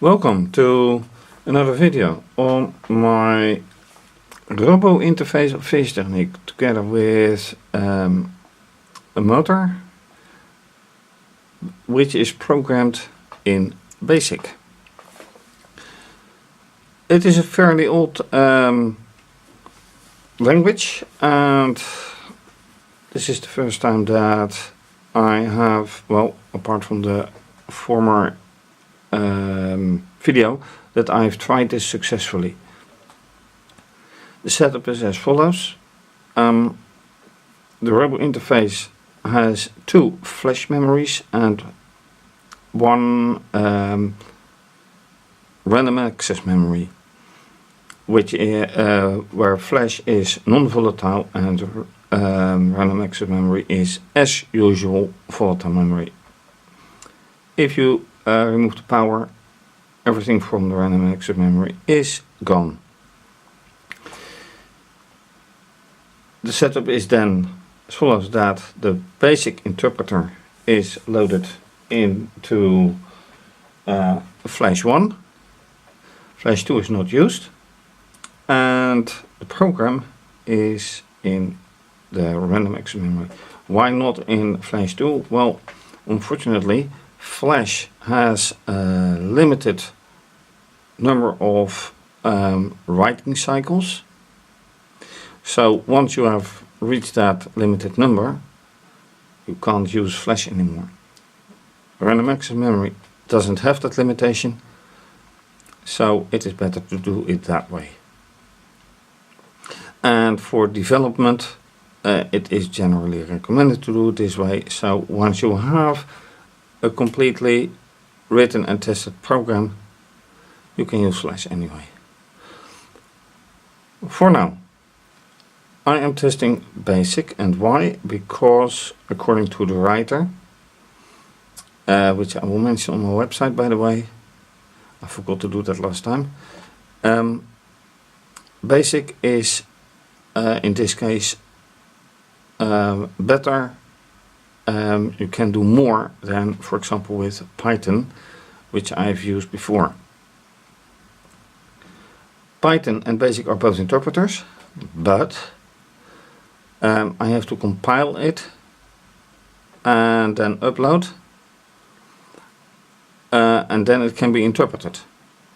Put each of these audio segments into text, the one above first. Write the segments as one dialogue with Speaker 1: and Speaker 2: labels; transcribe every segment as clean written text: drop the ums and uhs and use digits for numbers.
Speaker 1: Welcome to another video on my RoboInterface of fischertechnik together with a motor which is programmed in BASIC. It is a fairly old language, and this is the first time that I have, well, apart from the former video, that I've tried this successfully. The setup is as follows. The RoboInterface has two flash memories and one random access memory, which where flash is non-volatile and random access memory is, as usual, volatile memory. If you remove the power, everything from the random access memory is gone. The setup is then as follows: that the basic interpreter is loaded into flash 1. Flash 2 is not used, and the program is in the random access memory. Why not in flash 2? Well, unfortunately, flash has a limited number of writing cycles. So once you have reached that limited number, you can't use flash anymore. Random access memory doesn't have that limitation, so it is better to do it that way. And for development, it is generally recommended to do it this way. So once you have a completely written and tested program, you can use flash anyway. For now, I am testing BASIC, and why? Because according to the writer, which I will mention on my website, by the way, I forgot to do that last time, BASIC is in this case better. You can do more than, for example, with Python, which I've used before. Python and BASIC are both interpreters, but I have to compile it and then upload, and then it can be interpreted.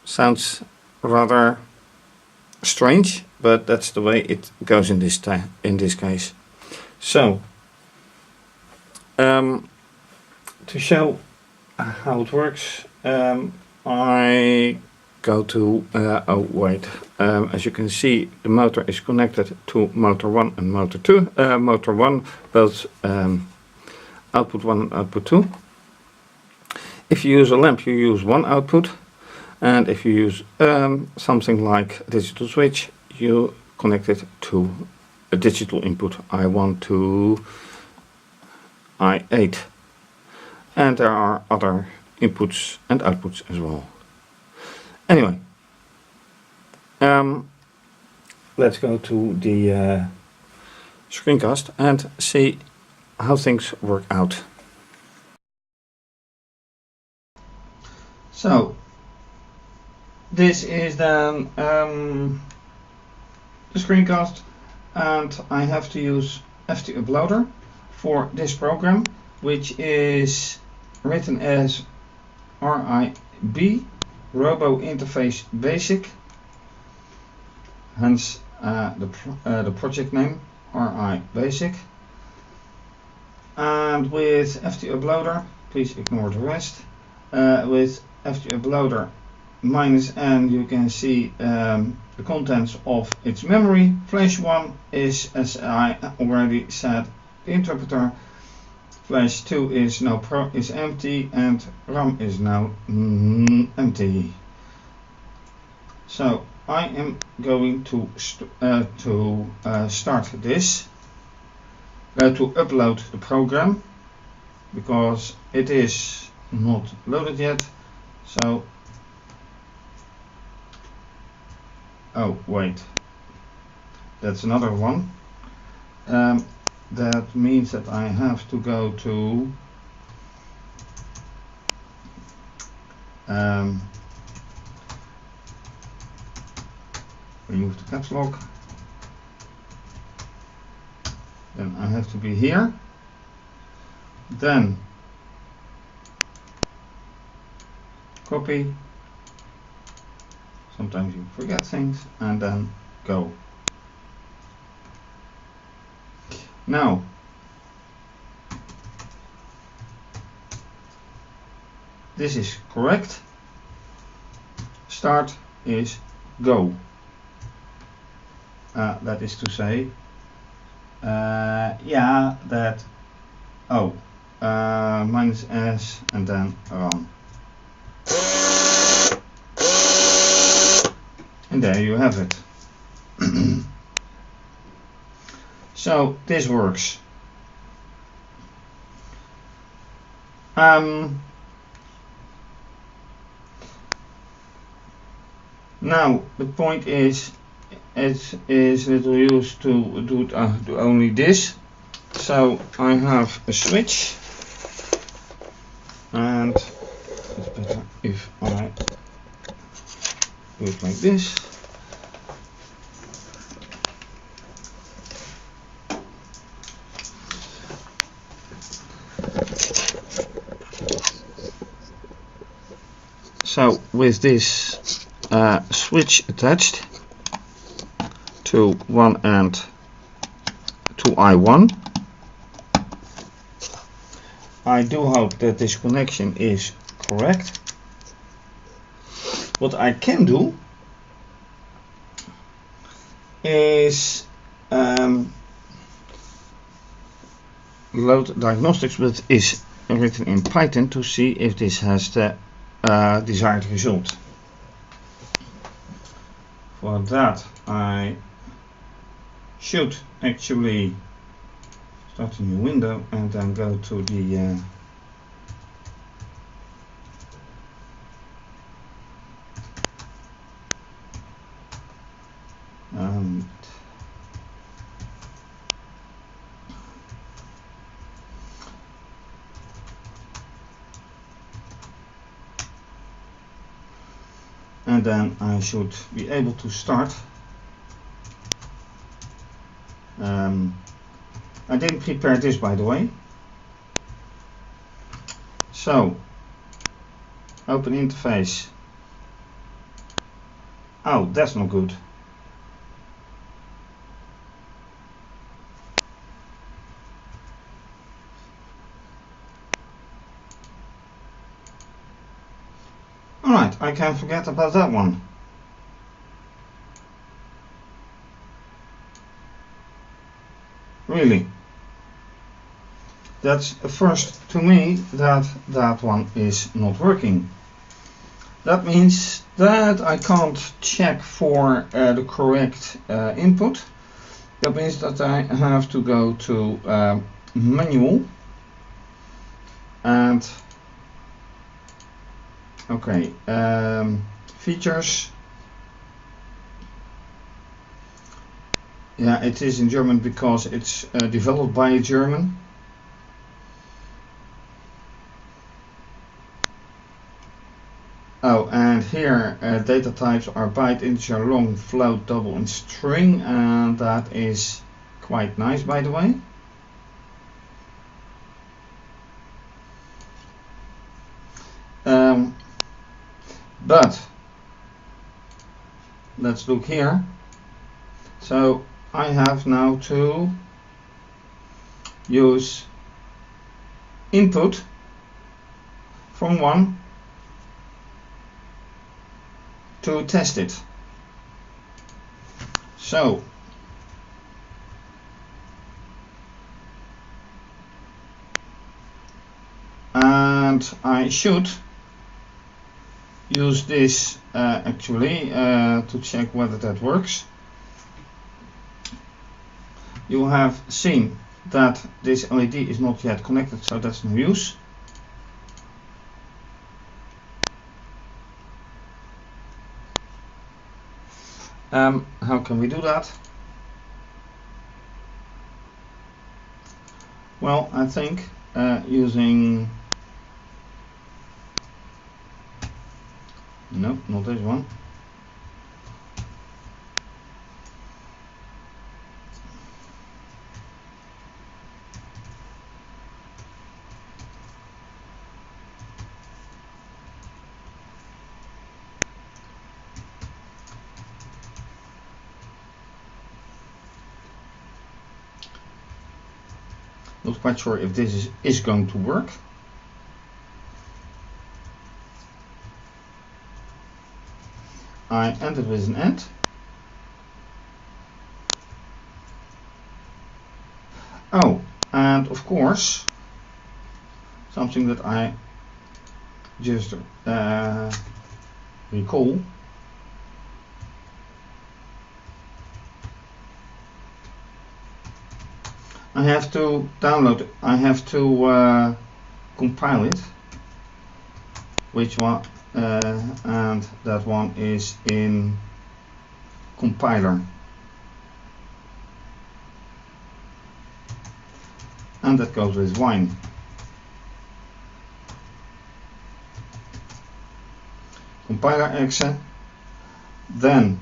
Speaker 1: Sounds rather strange, but that's the way it goes in this case. So, to show how it works, I go to, as you can see, the motor is connected to motor 1 and motor 2. Motor 1, both output 1 and output 2. If you use a lamp, you use one output, and if you use something like a digital switch, you connect it to a digital input, I1 to I8. And there are other inputs and outputs as well. Anyway, let's go to the screencast and see how things work out. So, this is then the screencast, and I have to use FT Uploader for this program, which is written as RIB, RoboInterface Basic, hence the project name RI Basic. And with FT Uploader, please ignore the rest, with FT Uploader -N, you can see the contents of its memory. Flash 1 is, as I already said, the interpreter. Flash 2 is now is empty, and RAM is now empty. So I am going to start this, to upload the program, because it is not loaded yet. So, oh wait, that's another one. That means that I have to go to remove the caps lock. Then I have to be here. Then copy. Sometimes you forget things, and then go. Now this is correct. Start is go. That is to say, yeah, that, oh, minus S and then run. And there you have it. So this works. Now the point is, it is little use to do only this. So I have a switch, and it's better if I do it like this. So with this switch attached to one end to I1, I do hope that this connection is correct. What I can do is load diagnostics, but is written in Python, to see if this has the desired result. For that I should actually start a new window and then go to the and then I should be able to start. I didn't prepare this, by the way. So open interface. Oh, that's not good. Alright, I can forget about that one. Really. That's a first to me that that one is not working. That means that I can't check for the correct input. That means that I have to go to manual and okay, features. Yeah, it is in German because it's developed by a German. Oh, and here data types are byte, integer, long, float, double, and string, and that is quite nice, by the way. But let's look here. So I have now to use input from 1 to test it. So and I should use this actually to check whether that works. You have seen that this LED is not yet connected, so that's no use. How can we do that? Well, I think using, no, not this one. Not quite sure if this is going to work. I ended with an end. Oh, and of course, something that I just recall. I have to download it. I have to compile it. Which one? And that one is in compiler. And that goes with wine. Compiler exe. Then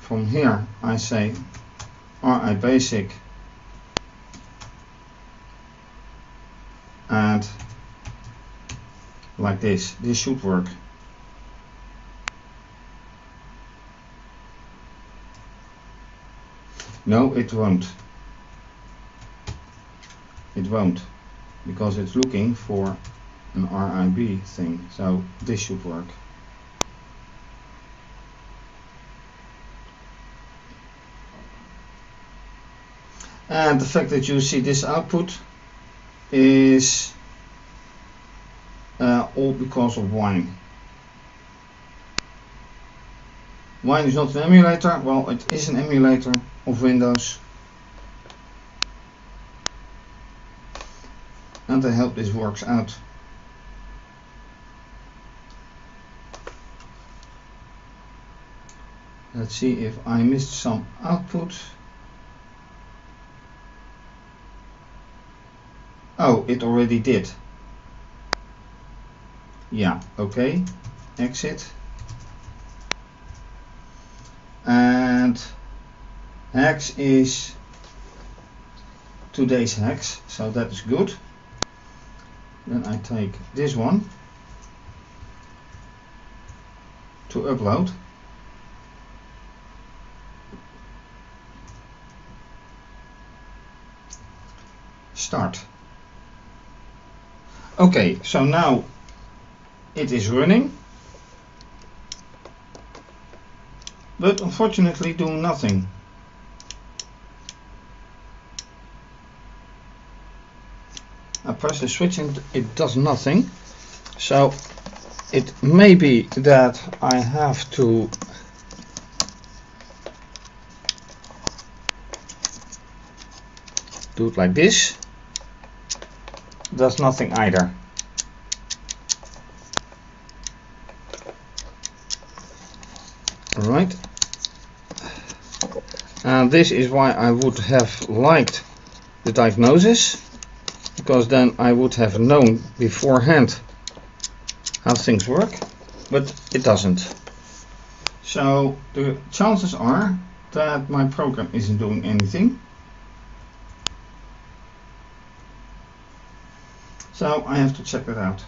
Speaker 1: from here I say RI basic and like this. This should work. No, it won't. It won't, because it's looking for an RIB thing. So this should work. And the fact that you see this output is all because of wine. Wine is not an emulator. Well, it is an emulator of Windows. And I hope this works out. Let's see if I missed some output. Oh, it already did. Yeah, okay. Exit. And hex is today's hex, so that is good. Then I take this one to upload. Start. Okay, so now it is running, but unfortunately doing nothing. I press the switch and it does nothing. So it may be that I have to do it like this. Does nothing either. Alright. And this is why I would have liked the diagnosis, because then I would have known beforehand how things work, but it doesn't. So the chances are that my program isn't doing anything. So I have to check that out.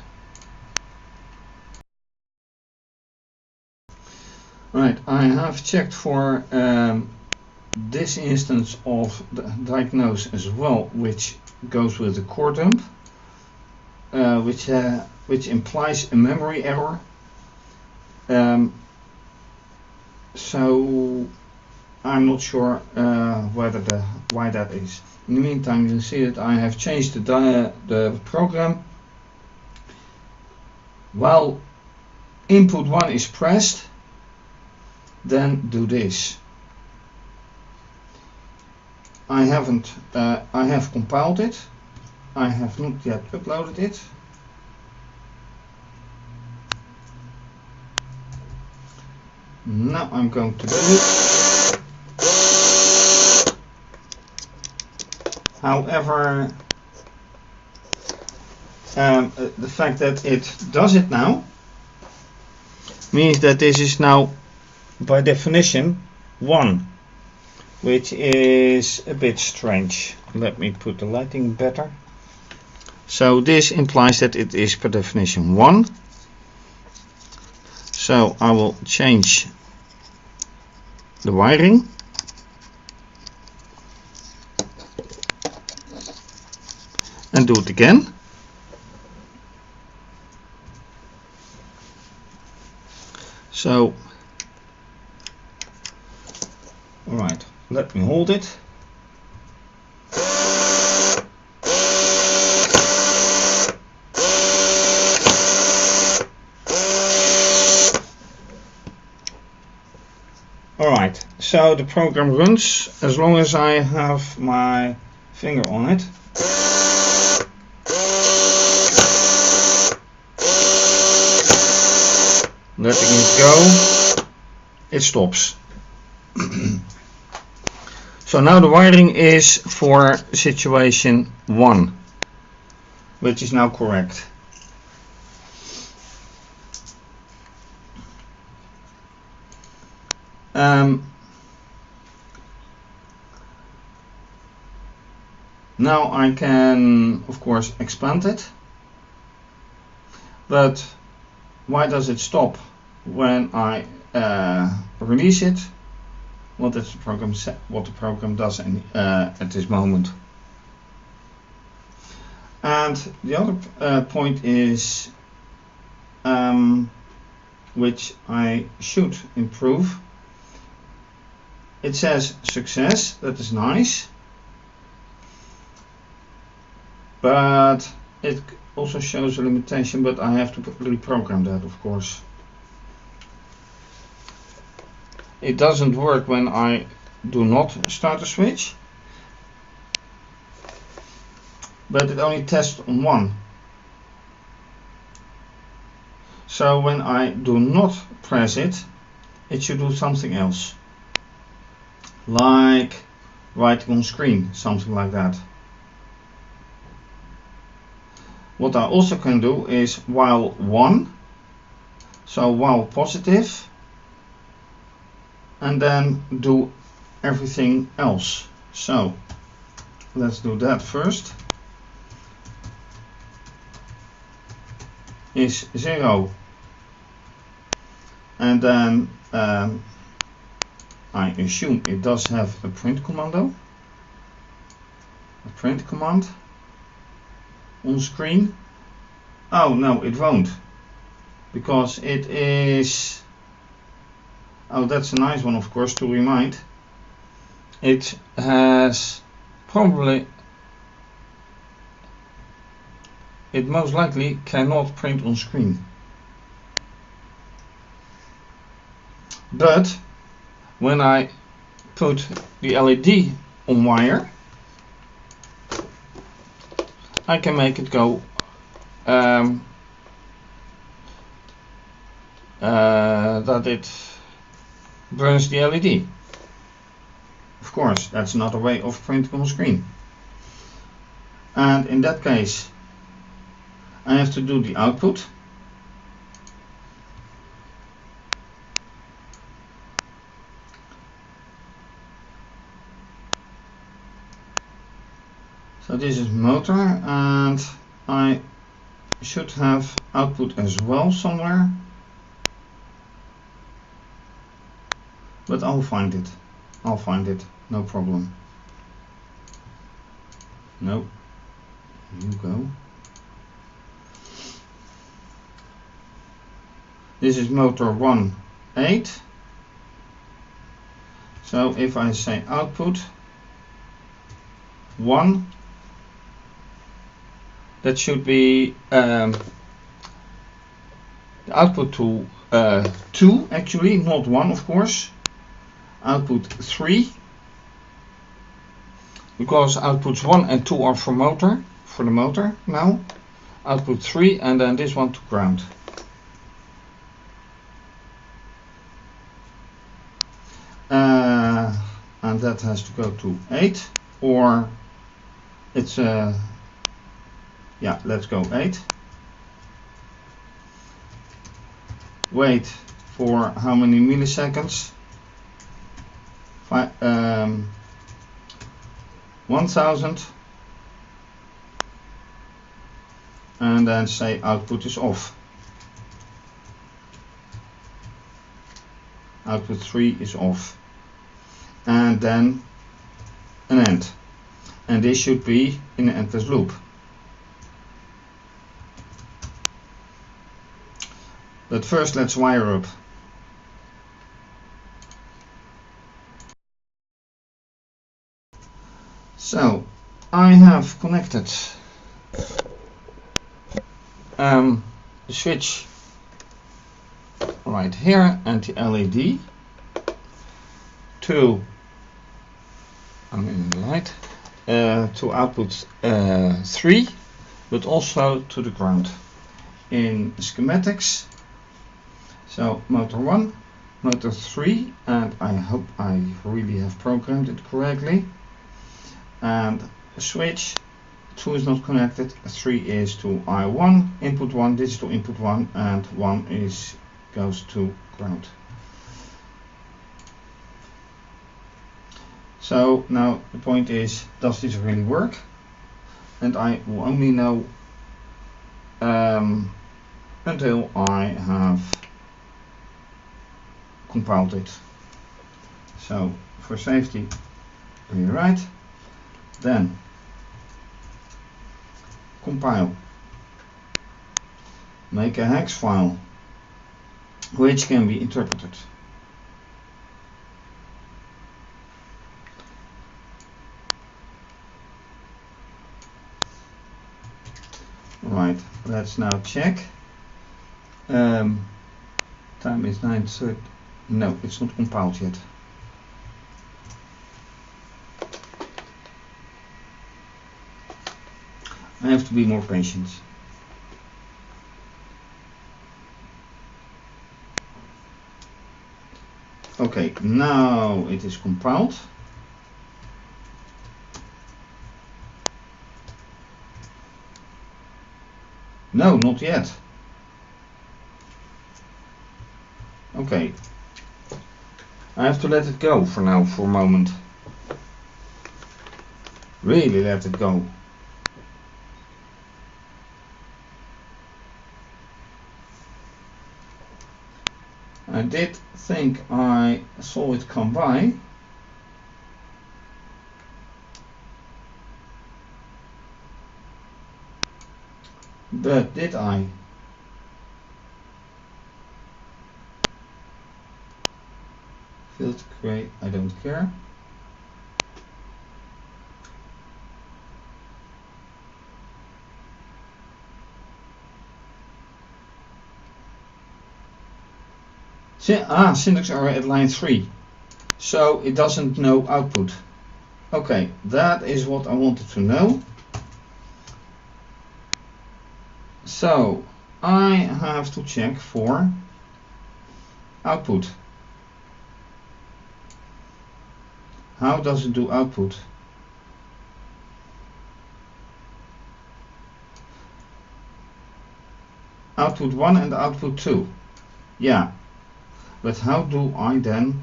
Speaker 1: Right, I have checked for this instance of the diagnose as well, which goes with the core dump, which implies a memory error. So I'm not sure why that is. In the meantime, you see that I have changed the program. While input 1 is pressed, then do this. I have compiled it. I have not yet uploaded it. Now I'm going to do it. However, the fact that it does it now means that this is now by definition 1, which is a bit strange. Let me put the lighting better. So this implies that it is per definition 1. So I will change the wiring. and do it again. So, alright, let me hold it. Alright, so the program runs as long as I have my finger on it. Letting it go, it stops. So now the wiring is for situation 1, which is now correct. Now I can, of course, expand it, but why does it stop when I release it? What does the program say, what the program does at this moment? And the other point is, which I should improve. It says success, that is nice, but it also shows a limitation, but I have to reprogram that, of course. It doesn't work when I do not start a switch, but it only tests on 1. So when I do not press it, it should do something else, like writing on screen, something like that. What I also can do is while 1, so while positive, and then do everything else. So let's do that first. Is 0, and then I assume it does have a print command on screen. Oh no, it won't, because it is, oh, that's a nice one, of course, to remind. It has probably, it most likely cannot print on screen. But when I put the LED on wire, I can make it go that it burns the LED. Of course, that's another way of printing on screen. And in that case, I have to do the output. So this is motor, and I should have output as well somewhere, but I'll find it. No problem. No, you go. This is motor 1.8. So if I say output 1, that should be the output to 2, actually, not 1, of course. Output 3, because outputs 1 and 2 are for the motor now. Output 3, and then this one to ground. And that has to go to 8, or it's yeah, let's go 8. Wait for how many milliseconds? 1000, and then say output is off. Output 3 is off, and then an end, and this should be in an endless loop. But first let's wire up. So I have connected the switch right here and the LED to I'm in the light to output 3, but also to the ground in schematics. So motor 1, motor 3, and I hope I really have programmed it correctly. And switch 2 is not connected, 3 is to I1, input 1, digital input 1, and 1 goes to ground. So now the point is, does this really work? And I will only know until I have compiled it. So for safety, rewrite, then compile, make a hex file which can be interpreted. Right, let's now check. Time is 9:30. No, it's not compiled yet. I have to be more patient. Okay, now it is compiled. No, not yet. Okay. I have to let it go for now, for a moment. Really let it go. I did think I saw it come by. But did I? Field gray, I don't care. Syntax error at line 3. So it doesn't know output. Okay, that is what I wanted to know. So I have to check for output. How does it do output? Output 1 and output 2. Yeah. But how do I then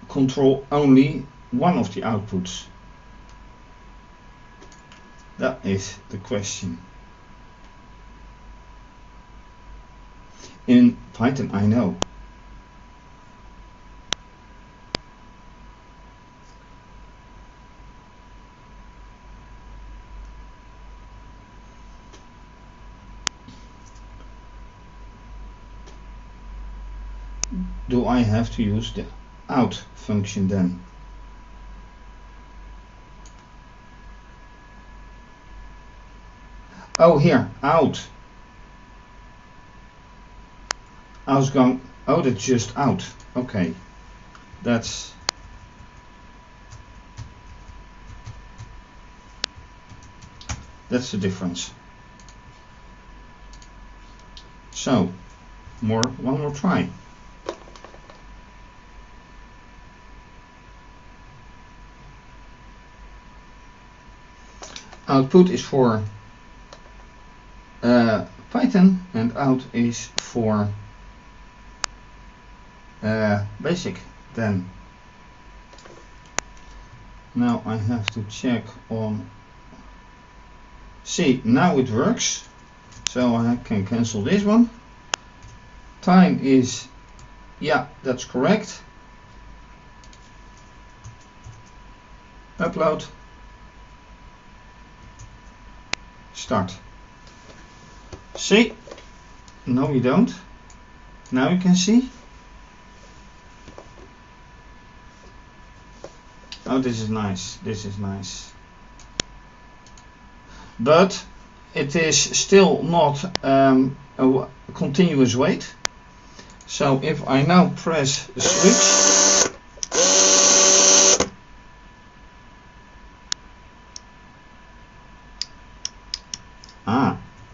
Speaker 1: control only one of the outputs? That is the question. In Python, I know. Do I have to use the out function then? Oh, here, out. I was going, oh, that's just out. Okay, that's the difference. So, one more try. Output is for Python and out is for basic. Then now I have to check on. See, now it works, so I can cancel this one. Time is, yeah, that's correct. Upload. Start. See? No, you don't. Now you can see. Oh, this is nice. This is nice. But it is still not a continuous wait. So if I now press the switch,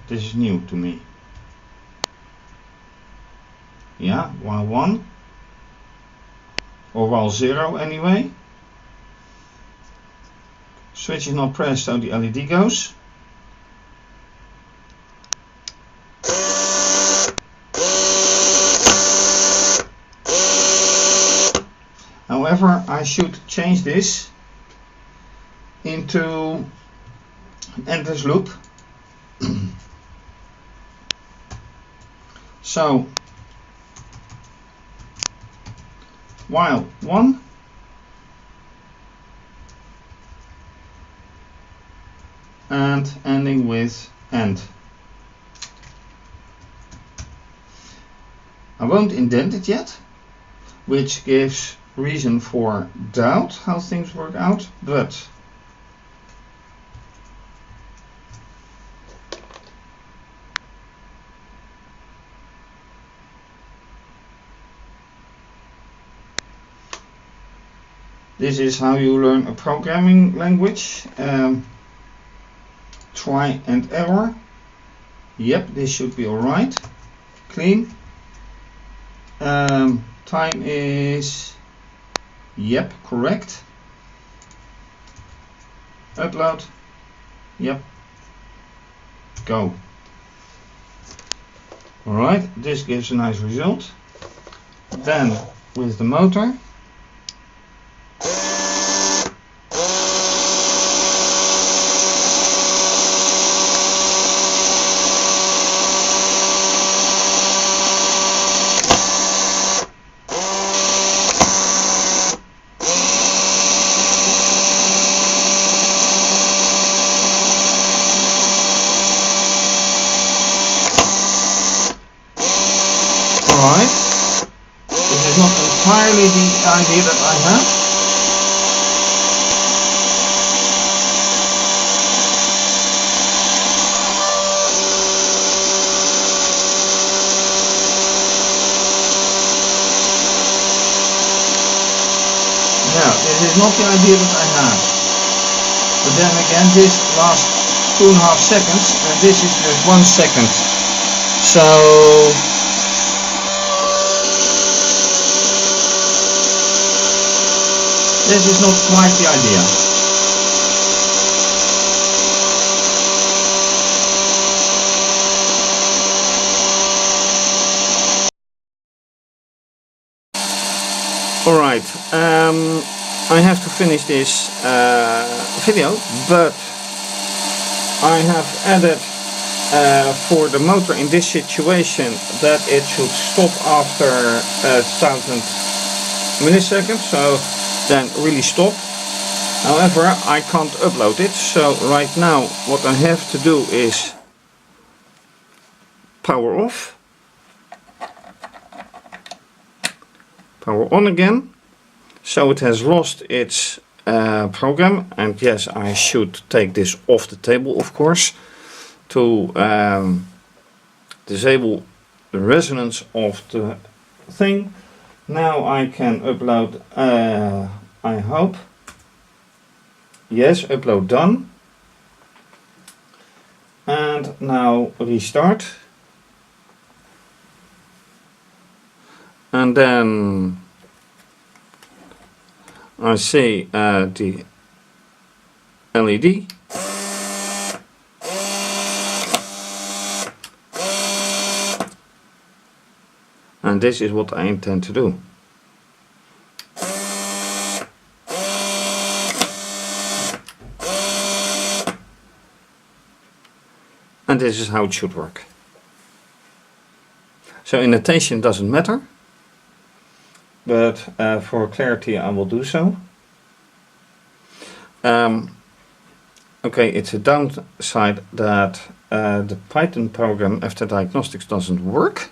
Speaker 1: this is new to me. Yeah, while 1 or while 0 anyway. Switch is not pressed, so the LED goes. However, I should change this into an endless loop. So, while 1, and ending with end. I won't indent it yet, which gives reason for doubt how things work out, but this is how you learn a programming language. Try and error. Yep, this should be alright. Clean. Time is, yep, correct. Upload. Yep. Go. Alright, this gives a nice result. Then with the motor. This is not entirely the idea that I have. Yeah, this is not the idea that I have. But then again, this lasts 2.5 seconds and this is just 1 second. So this is not quite the idea. Alright, I have to finish this video, but I have added for the motor in this situation that it should stop after 1000 milliseconds, so then really stop. However, I can't upload it, so right now what I have to do is power off, power on again, so it has lost its program. And yes, I should take this off the table, of course, to disable the resonance of the thing. Now I can upload, I hope. Yes, upload done. And now restart. And then I see the LED. And this is what I intend to do. And this is how it should work. So indentation doesn't matter, but for clarity I will do so. Okay, it's a downside that the Python program after diagnostics doesn't work.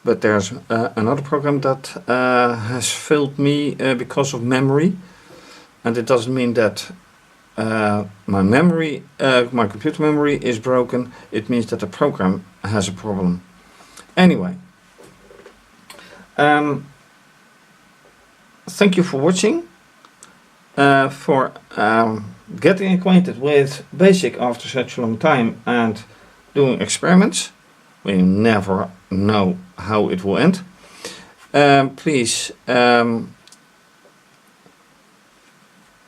Speaker 1: But there's another program that has failed me because of memory, and it doesn't mean that my computer memory is broken. It means that the program has a problem. Anyway, thank you for watching, for getting acquainted with BASIC after such a long time and doing experiments. We never know how it will end. Please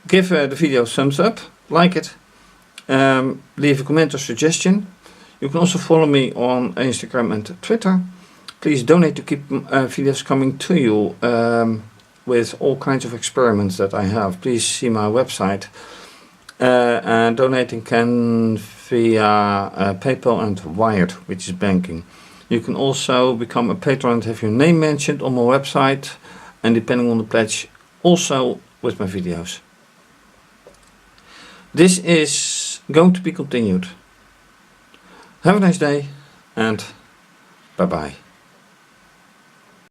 Speaker 1: give the video a thumbs up, like it, leave a comment or suggestion. You can also follow me on Instagram and Twitter. Please donate to keep videos coming to you with all kinds of experiments that I have. Please see my website. And donating can via PayPal and Wired, which is banking. You can also become a patron and have your name mentioned on my website, and depending on the pledge, also with my videos. This is going to be continued. Have a nice day and bye bye.